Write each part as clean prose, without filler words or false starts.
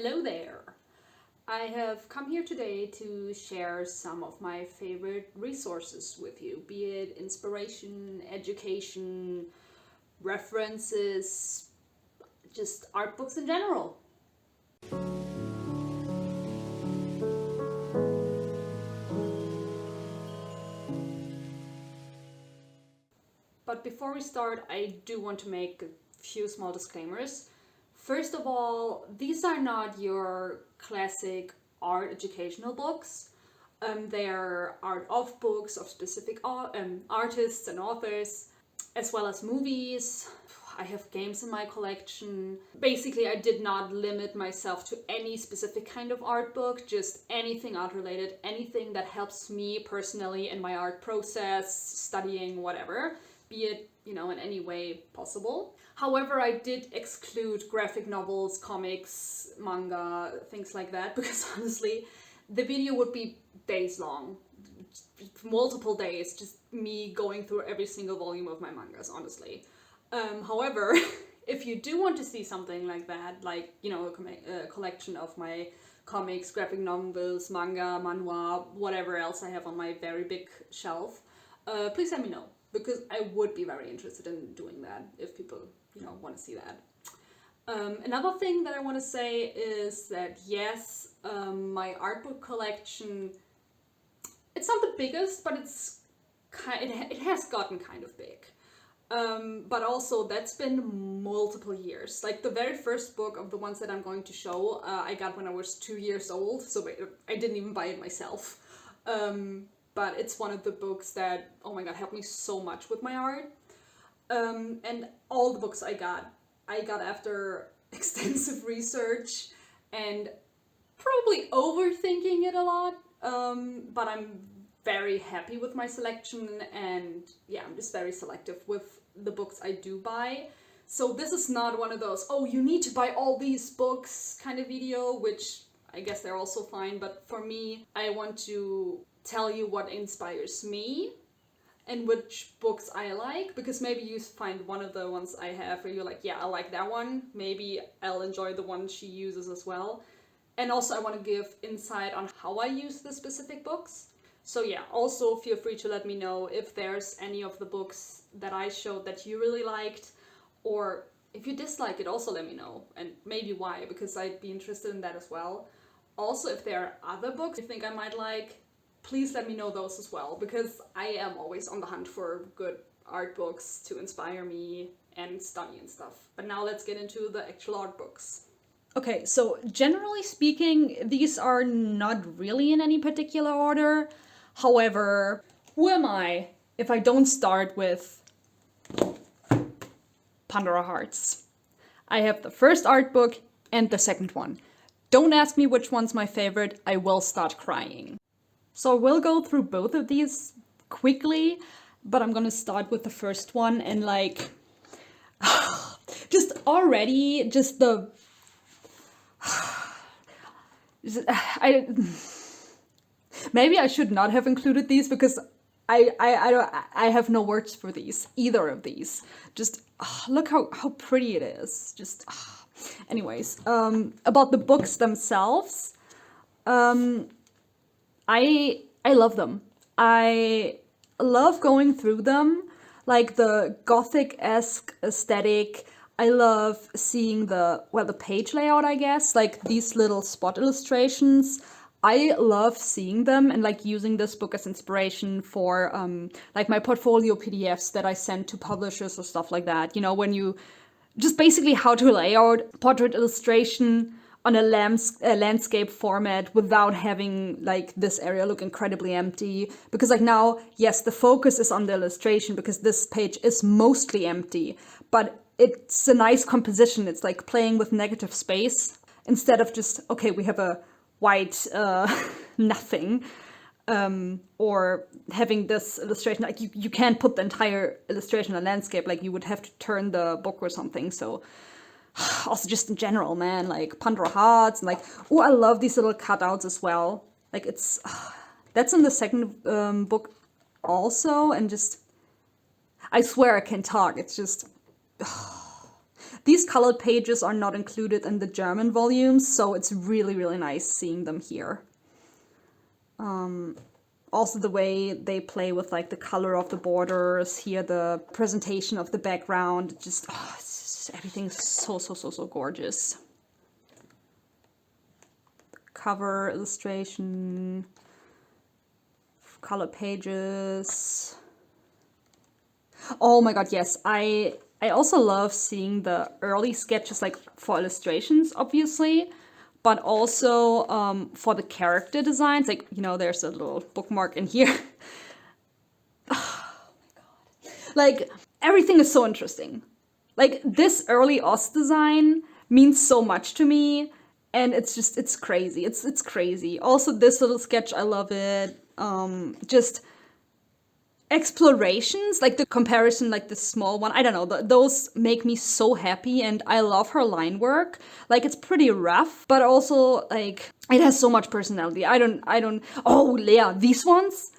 Hello there! I have come here today to share some of my favorite resources with you, be it inspiration, education, references, just art books in general. But before we start, I do want to make a few small disclaimers. First of all, these are not your classic art educational books. They're art of books of specific artists and authors, as well as movies. I have games in my collection. Basically, I did not limit myself to any specific kind of art book, just anything art related, anything that helps me personally in my art process, studying, whatever, be it, in any way possible. However, I did exclude graphic novels, comics, manga, things like that, because honestly, the video would be days long. Multiple days, just me going through every single volume of my mangas, honestly. However, if you do want to see something like that, like, a collection of my comics, graphic novels, manga, manhwa, whatever else I have on my very big shelf, please let me know, because I would be very interested in doing that if people, want to see that. Another thing that I want to say is that yes, my art book collection, it's not the biggest, but it has gotten kind of big. But also that's been multiple years. Like the very first book of the ones that I'm going to show, I got when I was 2 years old, so I didn't even buy it myself. But it's one of the books that, oh my god, helped me so much with my art. And all the books I got after extensive research and probably overthinking it a lot. But I'm very happy with my selection, and yeah, I'm just very selective with the books I do buy. So this is not one of those, oh, you need to buy all these books kind of video, which I guess they're also fine, but for me, I want to tell you what inspires me and which books I like, because maybe you find one of the ones I have where you're like, yeah, I like that one, maybe I'll enjoy the one she uses as well. And also I want to give insight on how I use the specific books. So yeah, also feel free to let me know if there's any of the books that I showed that you really liked, or if you dislike it, also let me know, and maybe why, because I'd be interested in that as well. Also, if there are other books you think I might like, please let me know those as well, because I am always on the hunt for good art books to inspire me and study and stuff. But now let's get into the actual art books. Okay, so generally speaking, these are not really in any particular order. However, who am I if I don't start with Pandora Hearts? I have the first art book and the second one. Don't ask me which one's my favorite, I will start crying. So we'll go through both of these quickly, but I'm gonna start with the first one, and just already, just the... Maybe I should not have included these, because I have no words for these, either of these. Just look how pretty it is. Just anyways, about the books themselves, I love them. I love going through them, like the gothic-esque aesthetic. I love seeing the page layout, I guess, like these little spot illustrations. I love seeing them and using this book as inspiration for my portfolio PDFs that I send to publishers or stuff like that. When you just basically how to lay out portrait illustration on a landscape format without having this area look incredibly empty. Because now, yes, the focus is on the illustration because this page is mostly empty, but it's a nice composition. It's like playing with negative space instead of just, okay, we have a white nothing, or having this illustration, you can't put the entire illustration on landscape, you would have to turn the book or something. So also just in general, man, Pandora Hearts, and oh, I love these little cutouts as well. It's that's in the second book also, and just I swear I can talk. It's just These colored pages are not included in the German volumes, so it's really, really nice seeing them here. Also the way they play with like the color of the borders, here the presentation of the background, just, oh, everything's so gorgeous. Cover illustration, color pages. Oh my god, yes, I also love seeing the early sketches, like for illustrations, obviously, but also for the character designs. Like, you know, there's a little bookmark in here. Oh my god. Like, everything is so interesting. Like, this early Oz design means so much to me, and it's just, it's crazy. It's crazy. Also, this little sketch, I love it. Just explorations, like the comparison, like the small one, I don't know, those make me so happy, and I love her line work. Like, it's pretty rough, but also like it has so much personality. I don't oh yeah, these ones,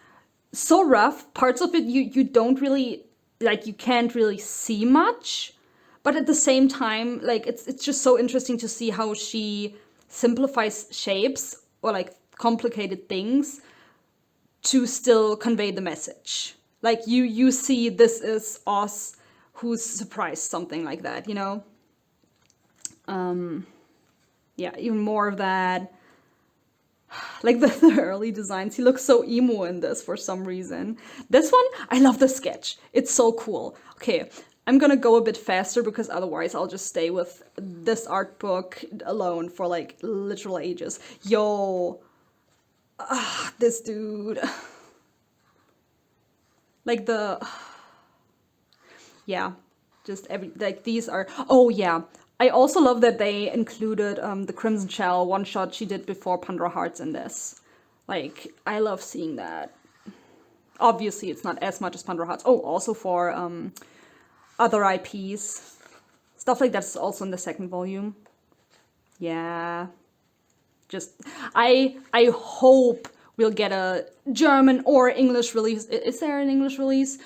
so rough, parts of it you don't really, like, you can't really see much, but at the same time, like, it's just so interesting to see how she simplifies shapes or like complicated things to still convey the message. Like, you see this is Oz who's surprised, something like that, you know? Yeah, even more of that. Like the early designs, he looks so emo in this for some reason. This one, I love the sketch. It's so cool. Okay, I'm gonna go a bit faster because otherwise I'll just stay with this art book alone for like literal ages. Yo, this dude. Like yeah, just like these are, oh yeah. I also love that they included the Crimson Shell one shot she did before Pandora Hearts in this. Like, I love seeing that. Obviously, it's not as much as Pandora Hearts. Oh, also for other IPs. Stuff like that's also in the second volume. Yeah. Just, I hope we'll get a German or English release. Is there an English release?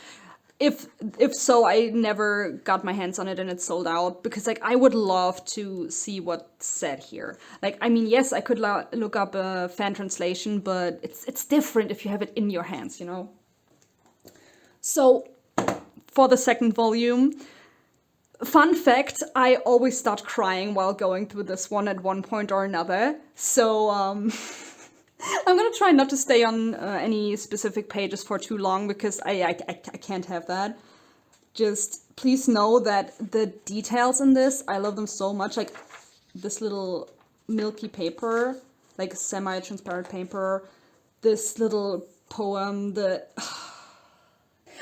If so, I never got my hands on it and it's sold out, because like I would love to see what's said here. Like, I mean, yes, I could look up a fan translation, but it's different if you have it in your hands, you know? So, for the second volume, fun fact, I always start crying while going through this one at one point or another. So, I'm gonna try not to stay on any specific pages for too long, because I can't have that. Just please know that the details in this, I love them so much. Like this little milky paper, like semi-transparent paper, this little poem,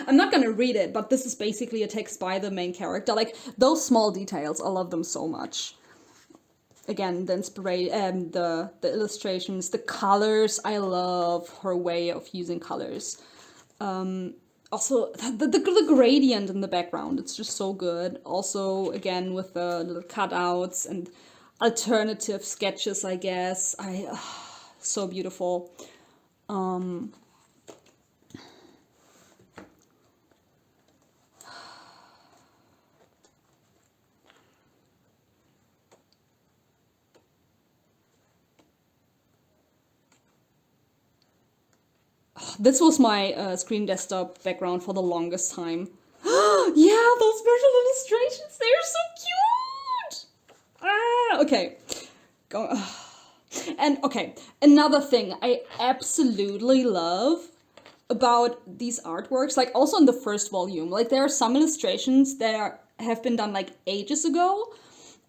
I'm not gonna read it, but this is basically a text by the main character. Like, those small details, I love them so much. Again, the inspiration, the illustrations, the colors. I love her way of using colors. Also, the gradient in the background, it's just so good. Also, again, with the little cutouts and alternative sketches, I guess. So beautiful. This was my screen desktop background for the longest time. Yeah, those visual illustrations, they're so cute! Okay. And okay, another thing I absolutely love about these artworks, like also in the first volume, like there are some illustrations that have been done like ages ago,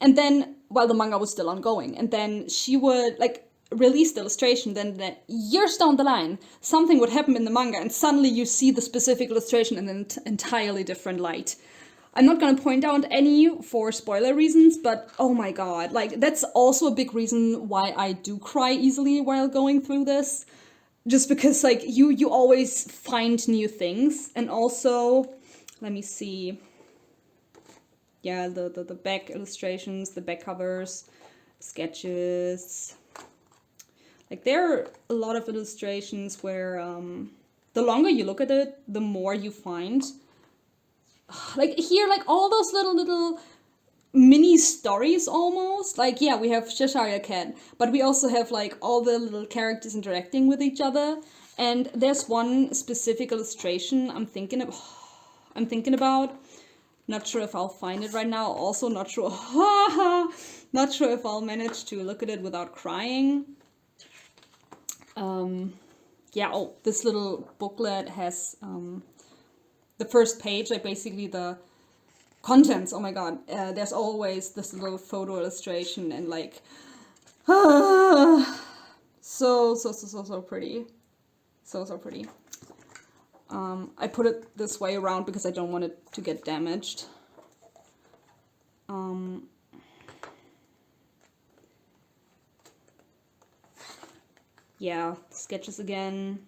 and then, while the manga was still ongoing, and then she would like release the illustration, then years down the line, something would happen in the manga, and suddenly you see the specific illustration in an entirely different light. I'm not gonna point out any for spoiler reasons, but oh my god, like that's also a big reason why I do cry easily while going through this. Just because like you always find new things, and also, let me see. Yeah, the back illustrations, the back covers, sketches. Like, there are a lot of illustrations where the longer you look at it, the more you find. Like here, like all those little mini stories almost. Like, yeah, we have Cheshire Cat, but we also have like all the little characters interacting with each other. And there's one specific illustration I'm thinking about. Not sure if I'll find it right now. Also not sure not sure if I'll manage to look at it without crying. Yeah, oh, this little booklet has the first page, like basically the contents. Oh my god, there's always this little photo illustration and like so pretty. So pretty. I put it this way around because I don't want it to get damaged. Yeah, sketches again.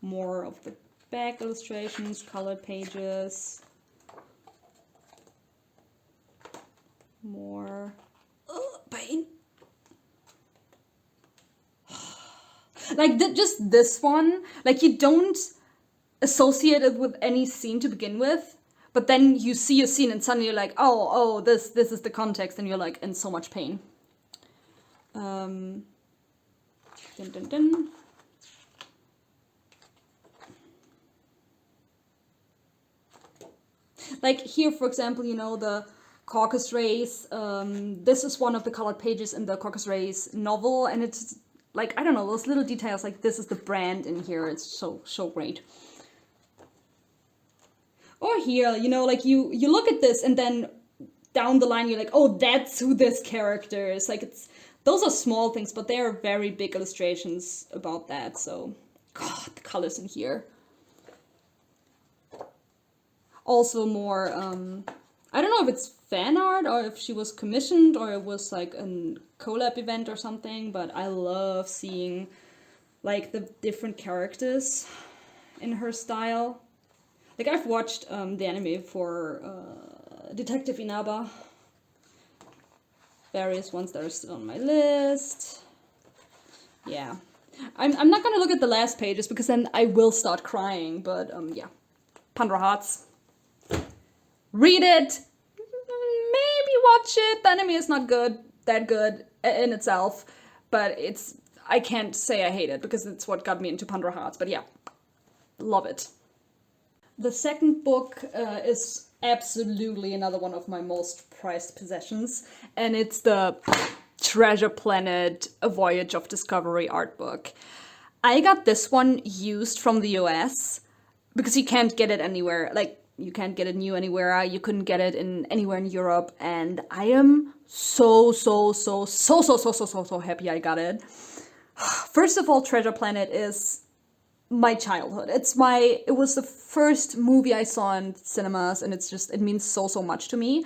More of the back illustrations, colored pages. More paint. Like just this one, like you don't associate it with any scene to begin with, but then you see a scene and suddenly you're like, oh, this is the context, and you're like in so much pain. Dun, dun, dun. Like here, for example, you know, the Caucasus race. This is one of the colored pages in the Caucasus race novel, and it's like, I don't know, those little details, like this is the brand in here. It's so great. Or here, you know, like you look at this and then down the line you're like, oh, that's who this character is. Like those are small things, but they are very big illustrations about that. So, God, the colors in here. Also more, I don't know if it's fan art or if she was commissioned or it was like a collab event or something, but I love seeing like the different characters in her style. Like I've watched the anime for Detective Inaba. Various ones that are still on my list. Yeah. I'm not gonna look at the last pages because then I will start crying, but yeah. Pandora Hearts. Read it! Maybe watch it. The anime is not that good in itself, but I can't say I hate it because it's what got me into Pandora Hearts, but yeah. Love it. The second book is absolutely another one of my most prized possessions, and it's the Treasure Planet, A Voyage of Discovery art book. I got this one used from the US because you can't get it anywhere. Like, you can't get it new anywhere. You couldn't get it anywhere in Europe, and I am so happy I got it. First of all, Treasure Planet is my childhood. It was the first movie I saw in cinemas, and it means so much to me.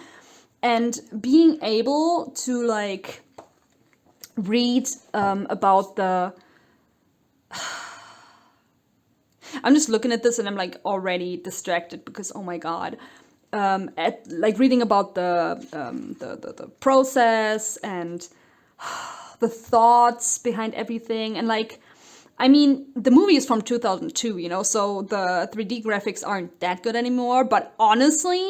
And being able to like read about the I'm just looking at this and I'm like already distracted because, oh my god, like reading about the process and the thoughts behind everything, and like, I mean, the movie is from 2002, you know, so the 3D graphics aren't that good anymore, but honestly,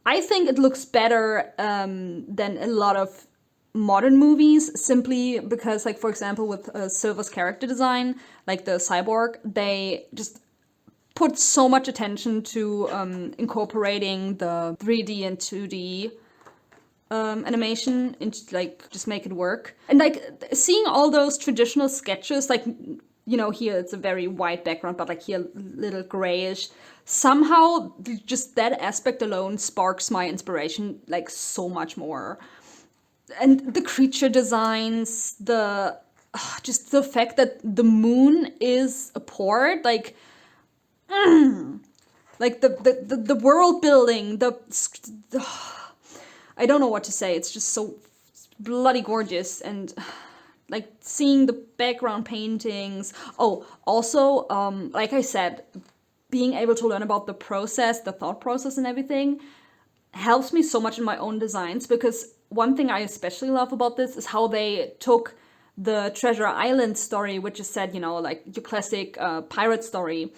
I think it looks better than a lot of modern movies, simply because, like, for example, with Silver's character design, like the cyborg, they just put so much attention to incorporating the 3D and 2D animation into, like, just make it work. And like seeing all those traditional sketches, like, you know, here it's a very white background, but like here a little grayish, somehow just that aspect alone sparks my inspiration like so much more. And the creature designs, just the fact that the moon is a port, like the world building, I don't know what to say. It's just so bloody gorgeous, and like seeing the background paintings. Oh, also, like I said, being able to learn about the process, the thought process and everything helps me so much in my own designs, because one thing I especially love about this is how they took the Treasure Island story, which is said, you know, like your classic pirate story,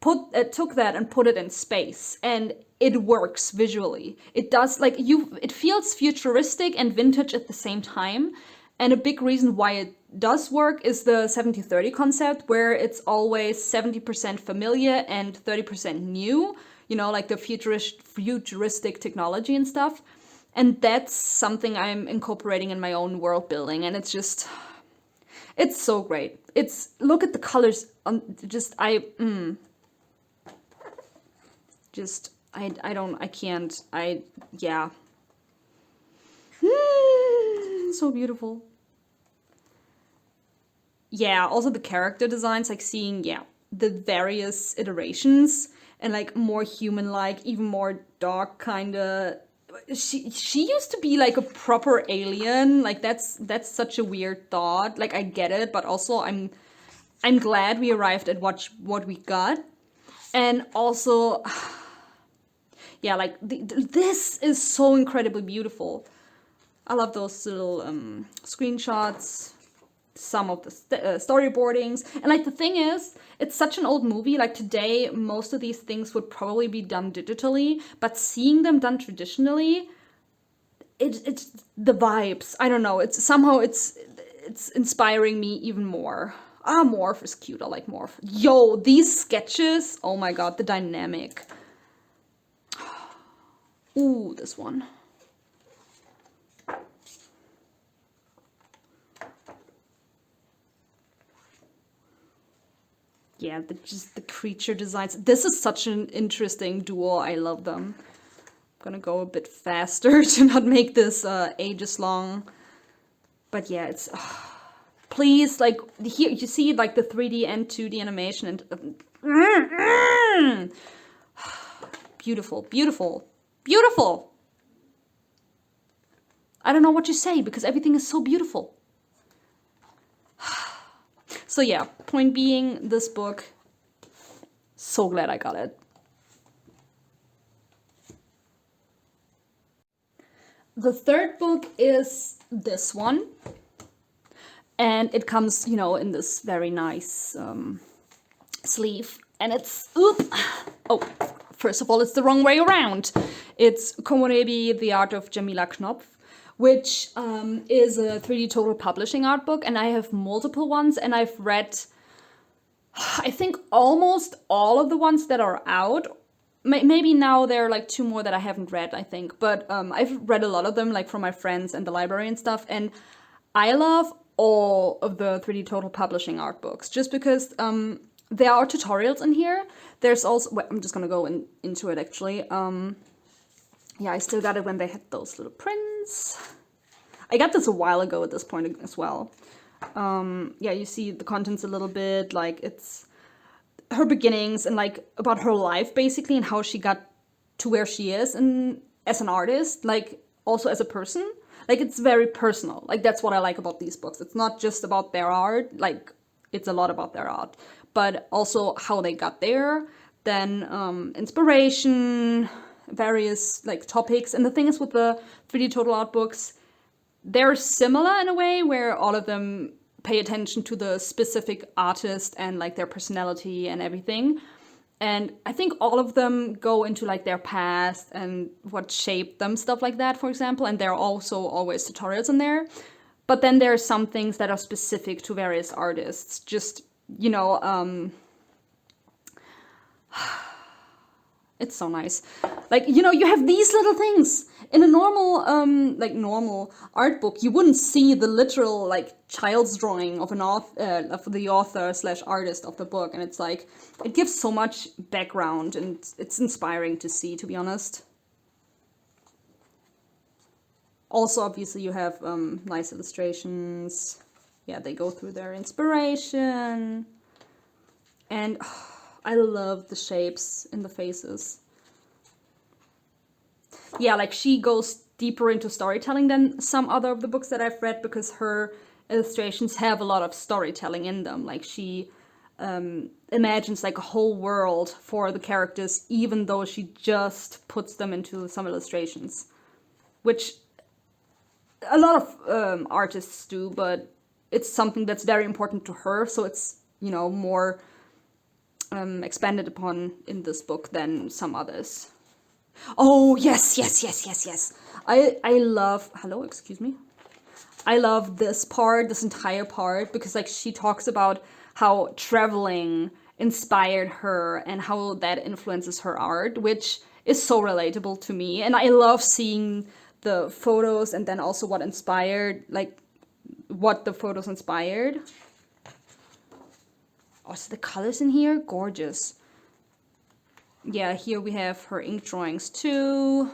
took that and put it in space. And it works visually. It does, like, it feels futuristic and vintage at the same time. And a big reason why it does work is the 70-30 concept, where it's always 70% familiar and 30% new, you know, like the futuristic technology and stuff. And that's something I'm incorporating in my own world building, and it's just, it's so great. Look at the colors on, yeah. So beautiful. Yeah, also the character designs, like seeing, the various iterations and like more human-like, even more dark kinda. She used to be like a proper alien. Like that's such a weird thought. Like I get it, but also I'm glad we arrived at what we got. And also, yeah, like this is so incredibly beautiful. I love those little screenshots, some of the storyboardings. And like the thing is, it's such an old movie. Like today, most of these things would probably be done digitally, but seeing them done traditionally, it's the vibes. I don't know. It's somehow it's inspiring me even more. Ah, Morph is cute. I like Morph. Yo, these sketches. Oh my god, the dynamic. Ooh, this one. Yeah, just the creature designs. This is such an interesting duo. I love them. I'm gonna go a bit faster to not make this ages long. But yeah, it's... please, like, here you see like the 3D and 2D animation and... beautiful, beautiful, beautiful! I don't know what to say because everything is so beautiful. So yeah, point being, this book, so glad I got it. The third book is this one. And it comes, you know, in this very nice sleeve. And it's, first of all, it's the wrong way around. It's Komorebi, The Art of Djamila Knopf, which is a 3D total publishing art book, and I have multiple ones, and I've read, I think, almost all of the ones that are out. Maybe now there are like 2 more that I haven't read, I think, but I've read a lot of them, like from my friends and the library and stuff, and I love all of the 3D total publishing art books, just because there are tutorials in here. There's also, well, I'm just gonna go into it actually. Yeah, I still got it when they had those little prints. I got this a while ago at this point as well. Yeah, you see the contents a little bit, like it's her beginnings and like about her life basically and how she got to where she is and as an artist, like also as a person. Like it's very personal. Like that's what I like about these books. It's not just about their art, like it's a lot about their art, but also how they got there, then inspiration, various like topics. And the thing is with the 3D total art books, they're similar in a way where all of them pay attention to the specific artist and like their personality and everything. And I think all of them go into like their past and what shaped them, stuff like that, for example. And there are also always tutorials in there. But then there are some things that are specific to various artists. Just, you know, it's so nice. Like, you know, you have these little things. In a normal, normal art book, you wouldn't see the literal, like, child's drawing of an of the author / artist of the book. And it's like, it gives so much background and it's inspiring to see, to be honest. Also, obviously, you have nice illustrations. Yeah, they go through their inspiration. And I love the shapes in the faces. Yeah, like she goes deeper into storytelling than some other of the books that I've read because her illustrations have a lot of storytelling in them. Like she imagines like a whole world for the characters, even though she just puts them into some illustrations, which a lot of artists do, but it's something that's very important to her. So it's, you know, more expanded upon in this book than some others. Oh, yes, yes, yes, yes, yes. I love, hello, excuse me. I love this part, this entire part, because like she talks about how traveling inspired her and how that influences her art, which is so relatable to me. And I love seeing the photos and then also what inspired, like what the photos inspired. Also the colors in here, gorgeous. Yeah, here we have her ink drawings too.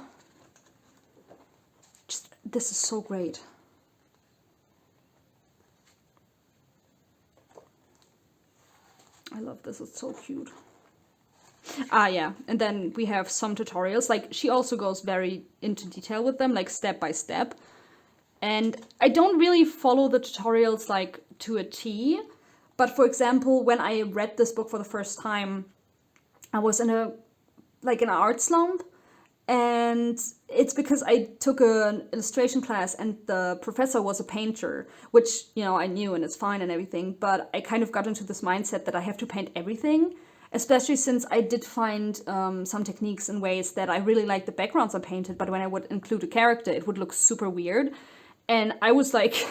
Just, this is so great. I love this, it's so cute. Ah, yeah, and then we have some tutorials. Like, she also goes very into detail with them, like step by step. And I don't really follow the tutorials like to a T, but for example, when I read this book for the first time, I was in an art slump, and it's because I took an illustration class and the professor was a painter, which, you know, I knew and it's fine and everything, but I kind of got into this mindset that I have to paint everything, especially since I did find some techniques and ways that I really like the backgrounds I painted, but when I would include a character, it would look super weird. And I was like,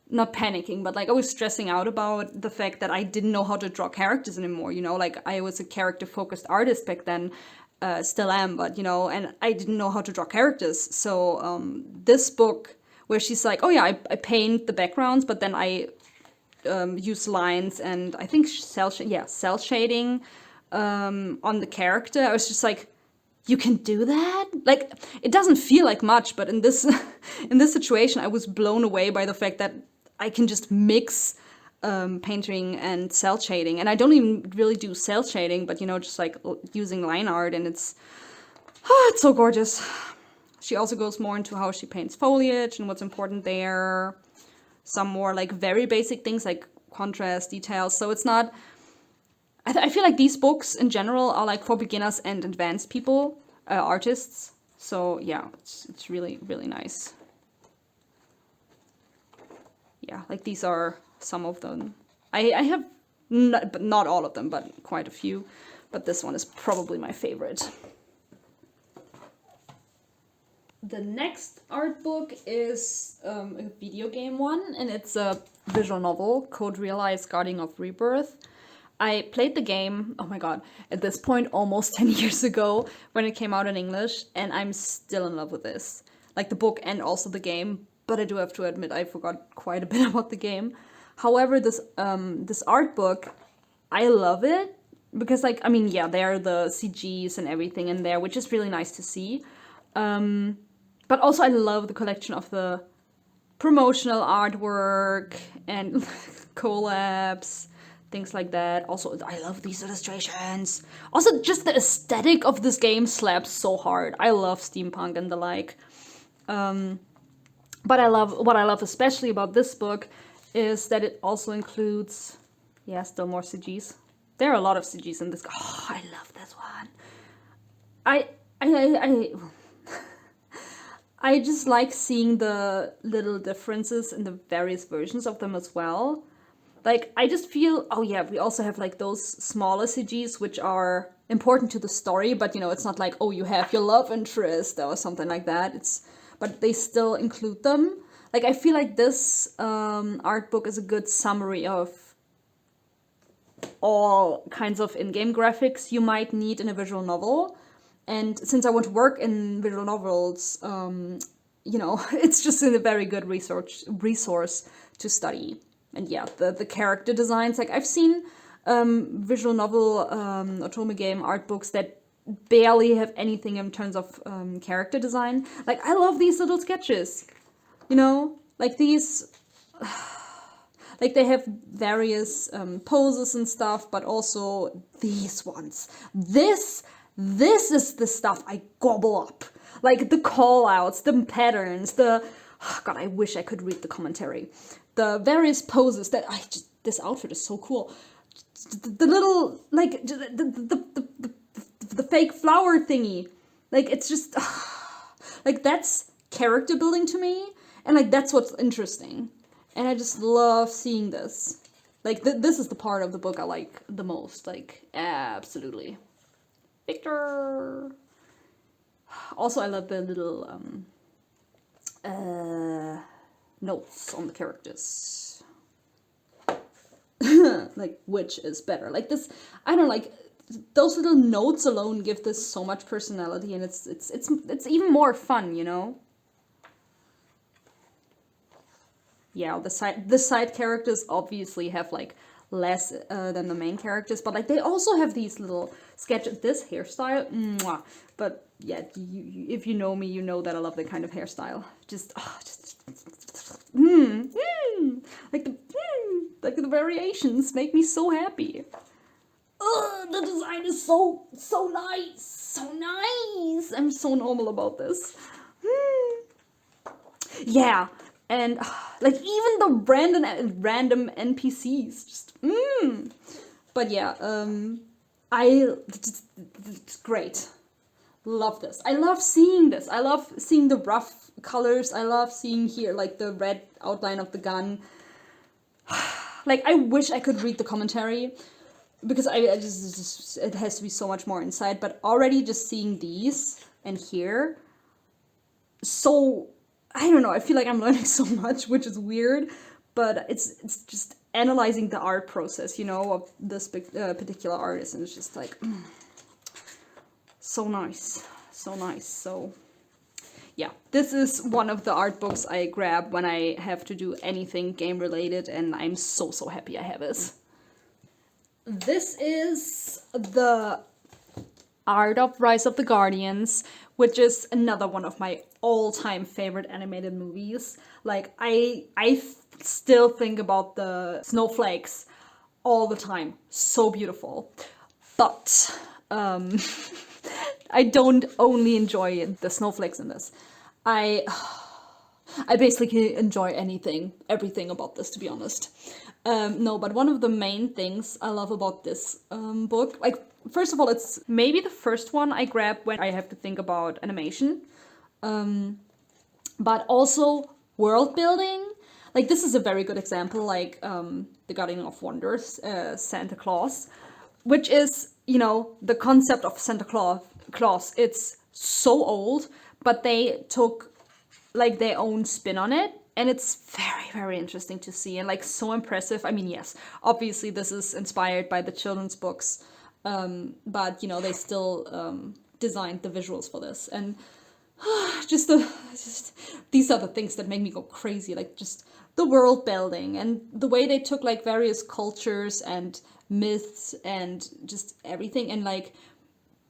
not panicking, but like I was stressing out about the fact that I didn't know how to draw characters anymore, you know, like I was a character focused artist back then, still am, but you know, and I didn't know how to draw characters. So this book where she's like, oh yeah, I paint the backgrounds, but then I use lines and I think cell shading on the character. I was just like, you can do that? Like, it doesn't feel like much, but in this in this situation, I was blown away by the fact that I can just mix painting and cell shading. And I don't even really do cell shading, but, you know, just like using line art, and it's so gorgeous. She also goes more into how she paints foliage and what's important there. Some more like very basic things like contrast, details. So it's not... I feel like these books in general are like for beginners and advanced people, artists. So yeah, it's really, really nice. Yeah, like these are some of them. I have, not all of them, but quite a few. But this one is probably my favorite. The next art book is a video game one, and it's a visual novel, Code Realized Guardian of Rebirth. I played the game, oh my god, at this point almost 10 years ago when it came out in English, and I'm still in love with this. Like the book and also the game, but I do have to admit I forgot quite a bit about the game. However, this art book, I love it because, like, I mean, yeah, there are the CGs and everything in there, which is really nice to see. But also I love the collection of the promotional artwork and collabs, things like that. Also, I love these illustrations. Also, just the aesthetic of this game slaps so hard. I love steampunk and the like. But what I love especially about this book is that it also includes, yeah, still more CGs. There are a lot of CGs in this. Oh, I love this one. I just like seeing the little differences in the various versions of them as well. Like, I just feel, oh yeah, we also have like those smaller CGs which are important to the story, but you know, it's not like, oh, you have your love interest or something like that. But they still include them. Like, I feel like this art book is a good summary of all kinds of in-game graphics you might need in a visual novel. And since I want to work in visual novels, you know, it's just a very good resource to study. And yeah, the character designs, like I've seen visual novel otome game art books that barely have anything in terms of character design. Like, I love these little sketches, you know, like these, like they have various poses and stuff, but also these ones. This is the stuff I gobble up. Like the call outs, the patterns, oh god, I wish I could read the commentary. The various poses that this outfit is so cool. The little, like, the fake flower thingy. Like, it's just, like, that's character building to me. And, like, that's what's interesting. And I just love seeing this. Like, this is the part of the book I like the most. Like, absolutely. Victor! Also, I love the little notes on the characters. Like, which is better? Like this, I don't know, like those little notes alone give this so much personality, and it's even more fun, you know. Yeah, the side characters obviously have like less than the main characters, but like they also have these little sketches. This hairstyle, mwah. But yeah, if you know me, you know that I love that kind of hairstyle. Like the variations make me so happy. The design is so nice, so nice. I'm so normal about this. Yeah, and like even the random NPCs, just But yeah, it's great. Love this. I love seeing this. I love seeing the rough colors. I love seeing here like the red outline of the gun. Like I wish I could read the commentary, because I just it has to be so much more inside. But already just seeing these and here, so I don't know. I feel like I'm learning so much, which is weird, but it's just analyzing the art process, you know, of this particular artist, and it's just like so nice, so nice. So yeah, this is one of the art books I grab when I have to do anything game related, and I'm so happy I have this. This is the Art of Rise of the Guardians, which is another one of my all-time favorite animated movies. Like I still think about the snowflakes all the time. So beautiful. But I don't only enjoy the snowflakes in this. I basically enjoy everything about this, to be honest. No, but one of the main things I love about this book, like, first of all, it's maybe the first one I grab when I have to think about animation. But also world building. Like, this is a very good example, like The Guardian of Wonders, Santa Claus, which is, you know, the concept of Santa Claus. It's so old, but they took like their own spin on it, and it's very interesting to see, and like so impressive. I mean, yes, obviously this is inspired by the children's books, but you know, they still designed the visuals for this, and just these are the things that make me go crazy, like just the world building and the way they took like various cultures and myths and just everything and like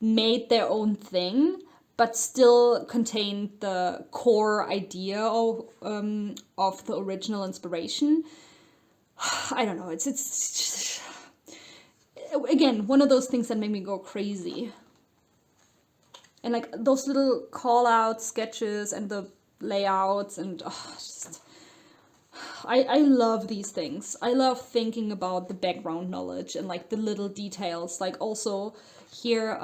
made their own thing, but still contained the core idea of the original inspiration. I don't know, it's just, again, one of those things that make me go crazy. And like those little call out sketches and the layouts and I love these things. I love thinking about the background knowledge and like the little details. Like also here,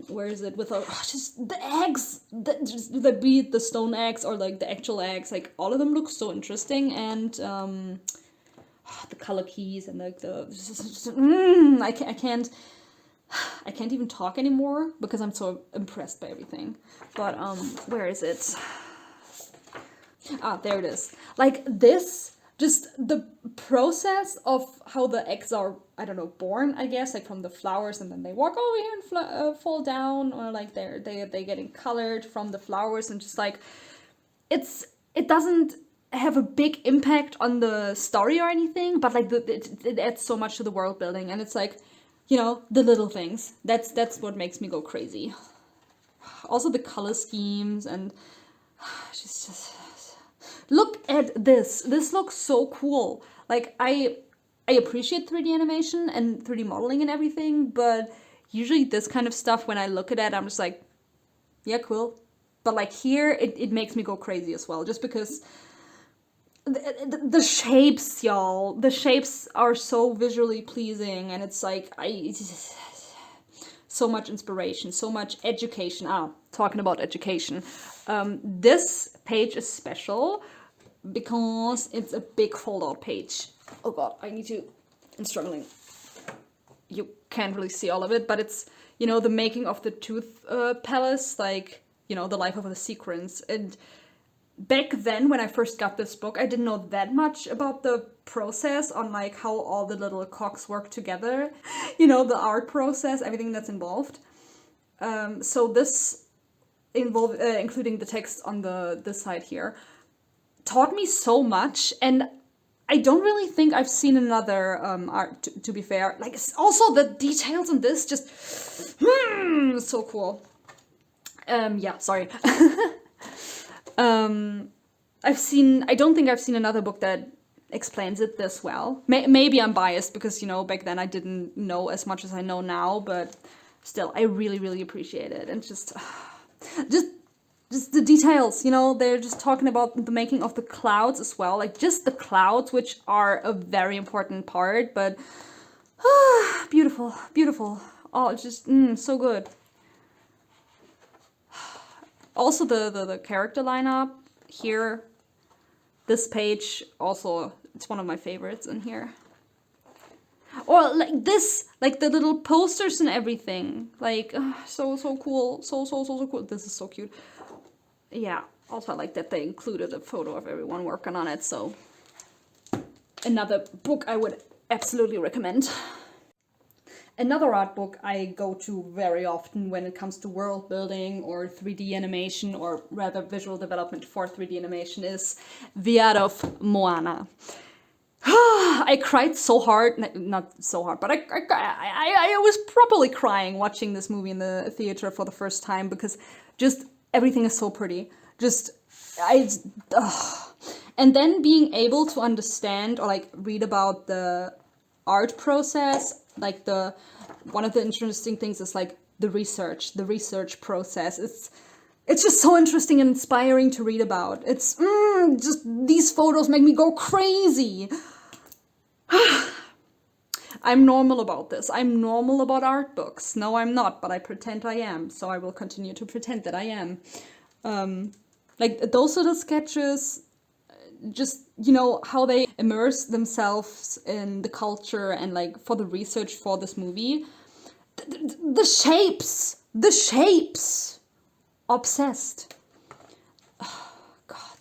where is it with just the eggs, be it the stone eggs or like the actual eggs, like all of them look so interesting, and the color keys and like I can't even talk anymore because I'm so impressed by everything. But where is it? Ah, there it is. Like this, just the process of how the eggs are, I don't know, born, I guess, like from the flowers, and then they walk over here and fall down, or like they're getting colored from the flowers, and just like it doesn't have a big impact on the story or anything, but like it adds so much to the world building, and it's like, you know, the little things. That's what makes me go crazy. Also the color schemes and just look at this. This looks so cool. Like I appreciate 3D animation and 3D modeling and everything, but usually this kind of stuff, when I look at it, I'm just like, yeah, cool. But like here, it makes me go crazy as well, just because the shapes, y'all. The shapes are so visually pleasing, and it's like so much inspiration, so much education. Talking about education. This page is special because it's a big fold-out page. Oh god, I'm struggling. You can't really see all of it, but it's, you know, the making of the Tooth Palace, like you know, the life of the sequence. And back then, when I first got this book, I didn't know that much about the process on like how all the little cogs work together, you know, the art process, everything that's involved. So this including the text on this side here, taught me so much. And I don't really think I've seen another art, to be fair. Like, also the details in this, just so cool. Yeah, sorry. I don't think I've seen another book that explains it this well. Maybe I'm biased because, you know, back then I didn't know as much as I know now, but still, I really, really appreciate it. And just the details, you know, they're just talking about the making of the clouds as well, like just the clouds, which are a very important part, but beautiful, beautiful. Oh, it's just so good. Also the character lineup here, this page, also, it's one of my favorites in here. Or like this, like the little posters and everything, like so cool, so cool. This is so cute. Yeah, also I like that they included a photo of everyone working on it, so another book I would absolutely recommend. Another art book I go to very often when it comes to world building or 3D animation, or rather visual development for 3D animation, is The Art of Moana. I cried so hard, not so hard, but I was probably crying watching this movie in the theater for the first time, because just everything is so pretty. And then being able to understand or like read about the art process, like one of the interesting things is like the research process. It's just so interesting and inspiring to read about. It's just, these photos make me go crazy. I'm normal about this. I'm normal about art books. No, I'm not, but I pretend I am. So I will continue to pretend that I am. Like those little sketches, just, you know, how they immerse themselves in the culture and like for the research for this movie. The shapes, obsessed. Oh, God.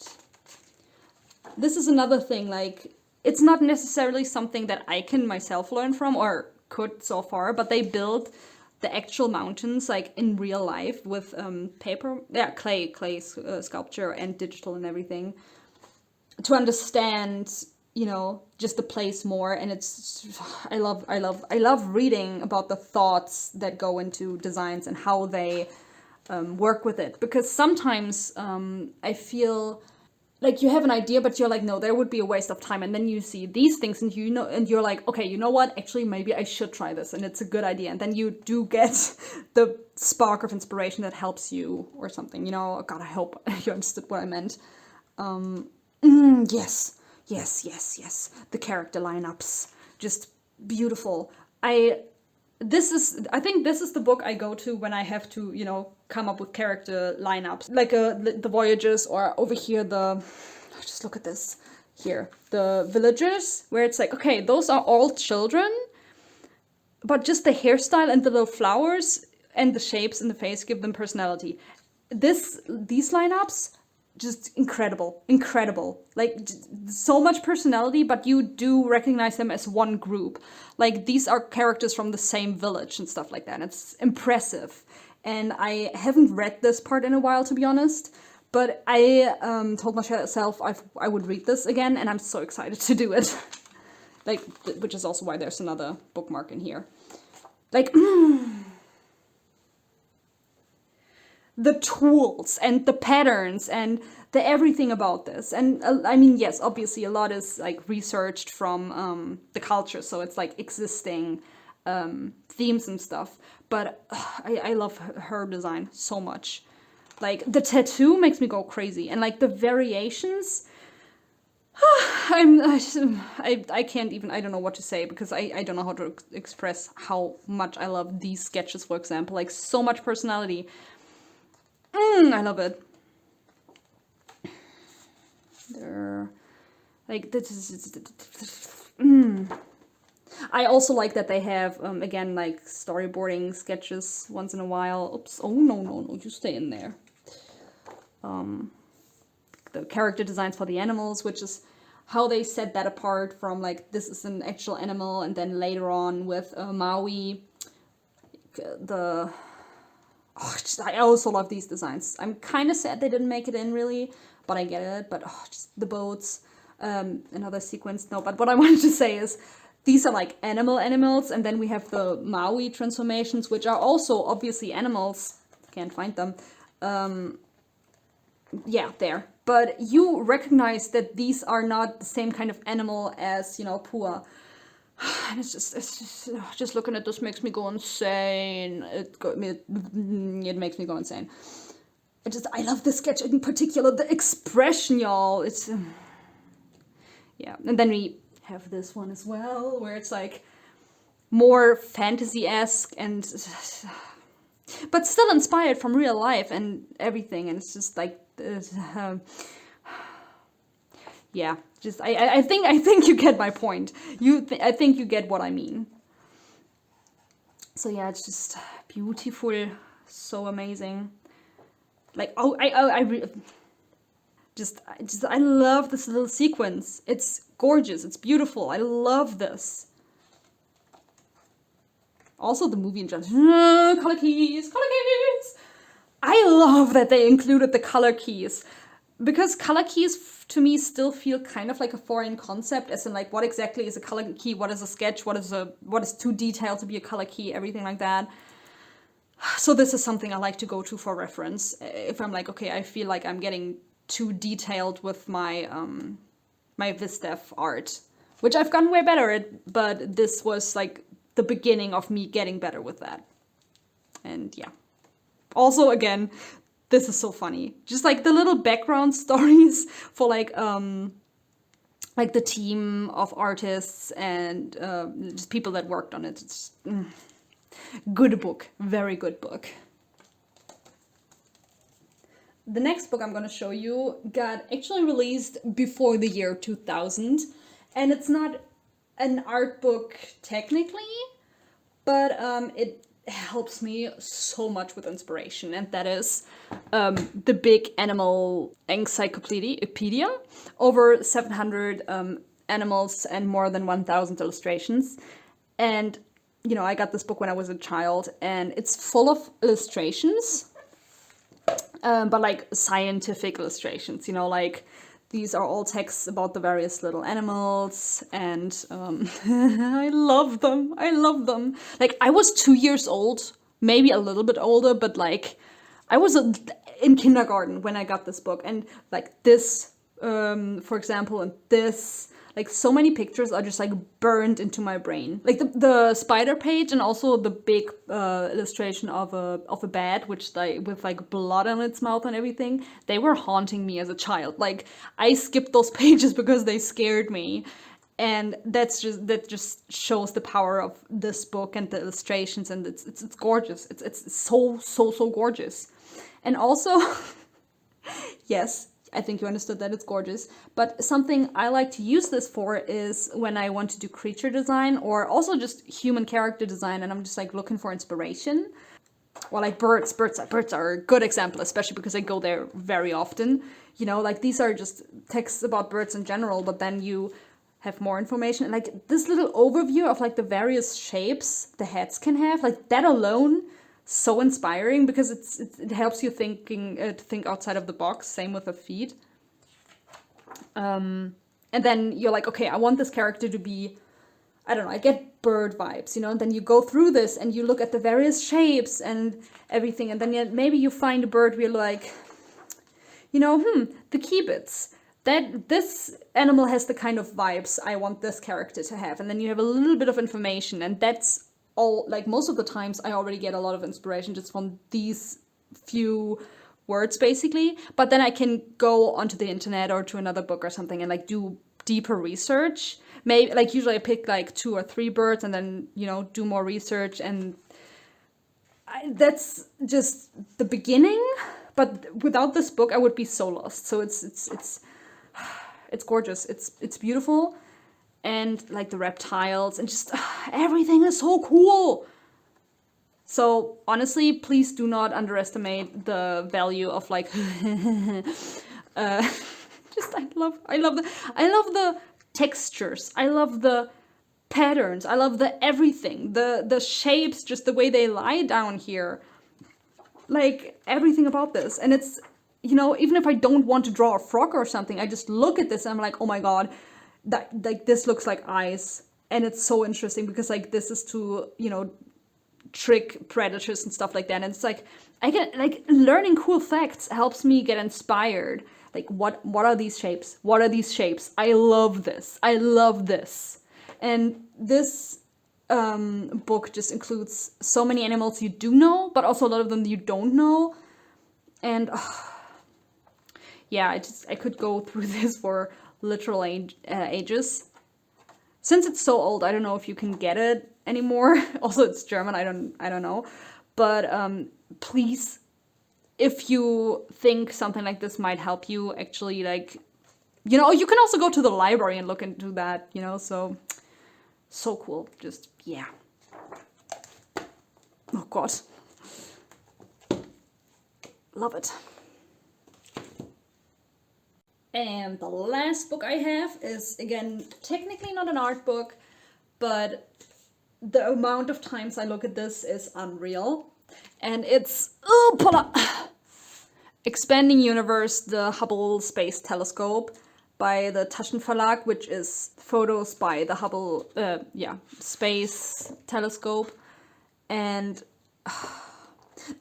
This is another thing, like, it's not necessarily something that I can myself learn from, or could so far, but they build the actual mountains like in real life with clay sculpture and digital and everything, to understand, you know, just the place more. And it's, I love reading about the thoughts that go into designs and how they work with it, because sometimes I feel like you have an idea, but you're like, no, there would be a waste of time. And then you see these things and you know, and you're like, okay, you know what? Actually, maybe I should try this, and it's a good idea. And then you do get the spark of inspiration that helps you or something, you know. God, I hope you understood what I meant. Yes. The character lineups, just beautiful. I think this is the book I go to when I have to, you know, come up with character lineups. Like the Voyages, or over here just look at this here, the Villagers, where it's like, okay, those are all children, but just the hairstyle and the little flowers and the shapes in the face give them personality. These lineups, just incredible. Like, so much personality, but you do recognize them as one group. Like, these are characters from the same village and stuff like that. And it's impressive. And I haven't read this part in a while, to be honest. But I told myself I would read this again, and I'm so excited to do it. Like, which is also why there's another bookmark in here. Like, the tools and the patterns and the everything about this. And I mean, yes, obviously a lot is like researched from the culture, so it's like existing themes and stuff. But I love her design so much. Like, the tattoo makes me go crazy, and like the variations, I can't even, I don't know what to say, because I don't know how to express how much I love these sketches, for example. Like, so much personality. I love it. They're like, this is I also like that they have again, like, storyboarding sketches once in a while. Oops. Oh, no, you stay in there. the character designs for the animals, which is how they set that apart from like this is an actual animal, and then later on with Maui, I also love these designs. I'm kind of sad they didn't make it in really, but I get it. But just the boats, another sequence. No, but what I wanted to say is these are like animals, and then we have the Maui transformations, which are also obviously animals. Can't find them. Yeah, there. But you recognize that these are not the same kind of animal as, you know, Pua. And it's just looking at this makes me go insane. It makes me go insane. I love this sketch in particular. The expression, y'all. It's yeah. And then we have this one as well, where it's like more fantasy-esque and but still inspired from real life and everything. And it's just like yeah. Just I think you get my point. I think you get what I mean. So yeah, it's just beautiful, so amazing. Like I love this little sequence. It's gorgeous. It's beautiful. I love this. Also the movie in general. Color keys. I love that they included the color keys, because color keys to me still feel kind of like a foreign concept, as in like what exactly is a color key, what is a sketch, what is too detailed to be a color key, everything like that. So this is something I like to go to for reference if I'm like, okay, I feel like I'm getting too detailed with my my Vistef art, which I've gotten way better at, but this was like the beginning of me getting better with that. And yeah. Also, again, this is so funny. Just like the little background stories for like the team of artists and just people that worked on it. It's good book, very good book. The next book I'm going to show you got actually released before the year 2000, and it's not an art book technically, but it helps me so much with inspiration, and that is the Big Animal Encyclopedia, over 700 animals and more than 1,000 illustrations. And you know, I got this book when I was a child, and it's full of illustrations, but like scientific illustrations, you know, like these are all texts about the various little animals, and I love them. Like, I was 2 years old, maybe a little bit older, but like, I was in kindergarten when I got this book, and like this, for example, and this, like so many pictures are just like burned into my brain. Like the spider page, and also the big illustration of a bat, which like with like blood on its mouth and everything, they were haunting me as a child. Like I skipped those pages because they scared me. And that just shows the power of this book and the illustrations, and it's gorgeous. It's so gorgeous. And also yes, I think you understood that it's gorgeous. But something I like to use this for is when I want to do creature design, or also just human character design, and I'm just like looking for inspiration. Well, like birds are a good example, especially because I go there very often. You know, like these are just texts about birds in general, but then you have more information. And like this little overview of like the various shapes the heads can have, like that alone, so inspiring, because it helps you think outside of the box. Same with the feet. And then you're like, okay, I want this character to be, I don't know, I get bird vibes, you know. And then you go through this and you look at the various shapes and everything, and then maybe you find a bird where you're like, you know, the kibitz. That this animal has the kind of vibes I want this character to have. And then you have a little bit of information, and that's all. Like most of the times I already get a lot of inspiration just from these few words basically, but then I can go onto the internet or to another book or something and like do deeper research. Maybe like usually I pick like 2 or 3 birds and then, you know, do more research, and that's just the beginning. But without this book I would be so lost. So it's gorgeous. It's beautiful. And like the reptiles and just everything is so cool. So honestly, please do not underestimate the value of like just I love the textures. I love the patterns. I love the everything. The shapes, just the way they lie down here. Like everything about this. And it's, you know, even if I don't want to draw a frog or something, I just look at this and I'm like, oh my god, that like this looks like eyes. And it's so interesting because like this is to, you know, trick predators and stuff like that. And it's like I get like learning cool facts helps me get inspired. Like what are these shapes? What are these shapes? I love this. I love this. And this book just includes so many animals you do know, but also a lot of them you don't know. And yeah, I could go through this for literal ages. Since it's so old, I don't know if you can get it anymore. Also, it's German. I don't know. But please, if you think something like this might help you, actually, like, you know, you can also go to the library and look into that. You know, so cool. Just yeah. Oh god, love it. And the last book I have is, again, technically not an art book, but the amount of times I look at this is unreal. And it's Expanding Universe, the Hubble Space Telescope by the Taschen Verlag, which is photos by the Hubble Space Telescope. And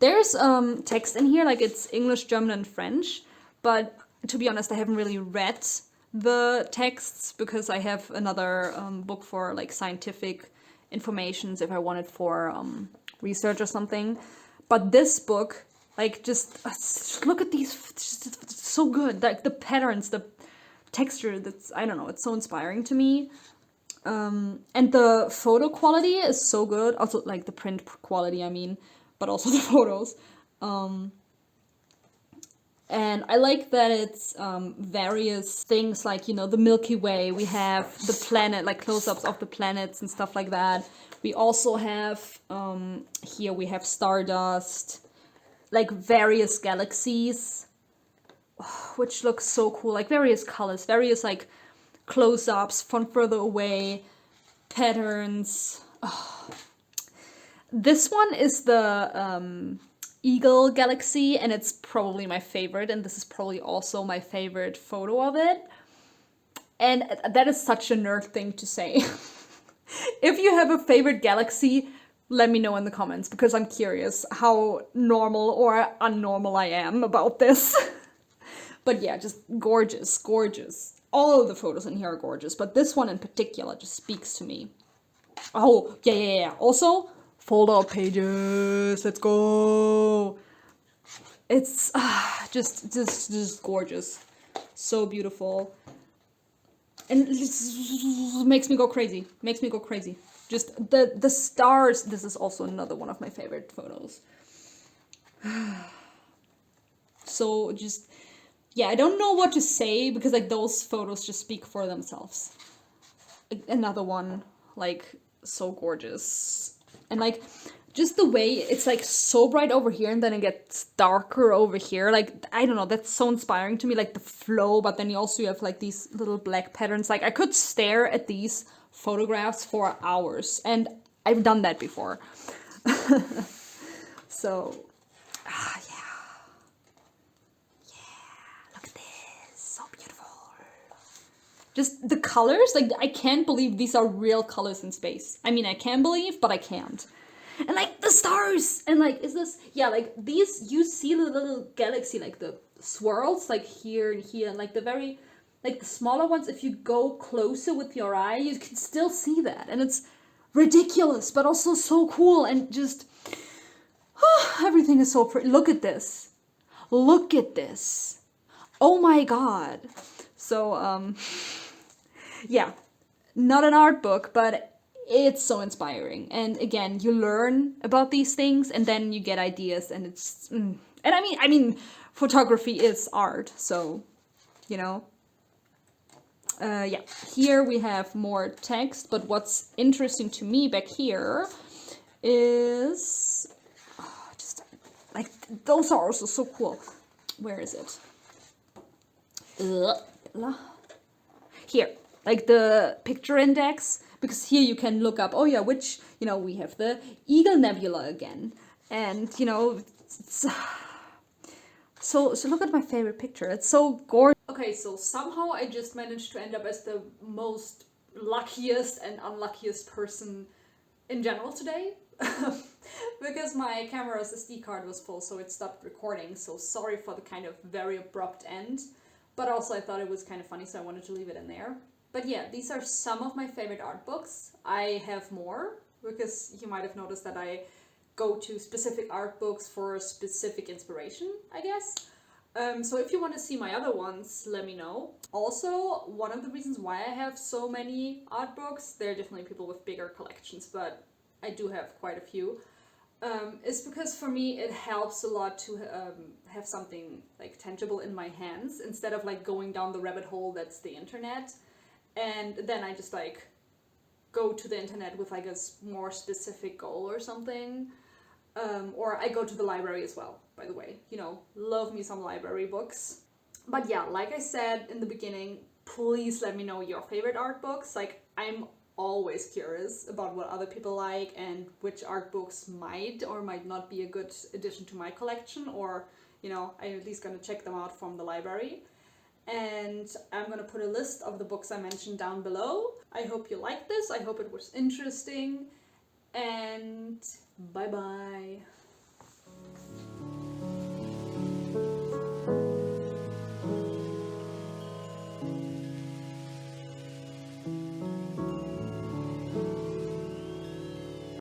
there's text in here, like it's English, German, and French, but to be honest, I haven't really read the texts because I have another book for like scientific informations if I want it for research or something. But this book, like, just look at these, it's so good. Like the patterns, the texture, that's, I don't know, it's so inspiring to me. And the photo quality is so good. Also, like the print quality, I mean, but also the photos. And I like that it's various things like, you know, the Milky Way. We have the planet, like close-ups of the planets and stuff like that. We also have, here we have stardust, like various galaxies, which looks so cool. Like various colors, various like close-ups from further away, patterns. Oh. This one is the Eagle Galaxy, and it's probably my favorite, and this is probably also my favorite photo of it. And that is such a nerd thing to say. If you have a favorite galaxy, let me know in the comments, because I'm curious how normal or unnormal I am about this. But yeah, just gorgeous, gorgeous. All of the photos in here are gorgeous, but this one in particular just speaks to me. Oh, yeah. Also, fold-out pages. Let's go. It's just gorgeous. So beautiful. And it makes me go crazy. Makes me go crazy. Just the stars. This is also another one of my favorite photos. So just, yeah, I don't know what to say because like those photos just speak for themselves. Another one, like, so gorgeous. And like just the way it's like so bright over here and then it gets darker over here, like, I don't know, that's so inspiring to me, like the flow. But then you also have like these little black patterns. Like I could stare at these photographs for hours, and I've done that before. So look at this, so beautiful. Just the colors, like I can't believe these are real colors in space. I mean, I can believe, but I can't. And like the stars, and like, is this, yeah, like these, you see the little galaxy, like the swirls, like here and here, and like the very, like the smaller ones, if you go closer with your eye, you can still see that. And it's ridiculous, but also so cool, and just, everything is so pretty. Look at this. Look at this. Oh my god. So, yeah, not an art book, but it's so inspiring. And again, you learn about these things and then you get ideas, and it's and I mean photography is art, so you know. Yeah, here we have more text, but what's interesting to me back here is those are also so cool. Where is it? Here, like the picture index, because here you can look up, oh yeah, which, you know, we have the Eagle Nebula again. And, you know, so look at my favorite picture. It's so gorgeous. Okay, so somehow I just managed to end up as the most luckiest and unluckiest person in general today. Because my camera's SD card was full, so it stopped recording. So sorry for the kind of very abrupt end. But also I thought it was kind of funny, so I wanted to leave it in there. But yeah, these are some of my favorite art books. I have more, because you might have noticed that I go to specific art books for specific inspiration, I guess. So if you want to see my other ones, let me know. Also, one of the reasons why I have so many art books, there are definitely people with bigger collections, but I do have quite a few, is because for me it helps a lot to have something like tangible in my hands, instead of like going down the rabbit hole that's the internet. And then I just like go to the internet with like a more specific goal or something. Or I go to the library as well, by the way. You know, love me some library books. But yeah, like I said in the beginning, please let me know your favorite art books. Like, I'm always curious about what other people like and which art books might or might not be a good addition to my collection, or, you know, I'm at least gonna check them out from the library. And I'm gonna put a list of the books I mentioned down below. I hope you liked this. I hope it was interesting. And bye bye.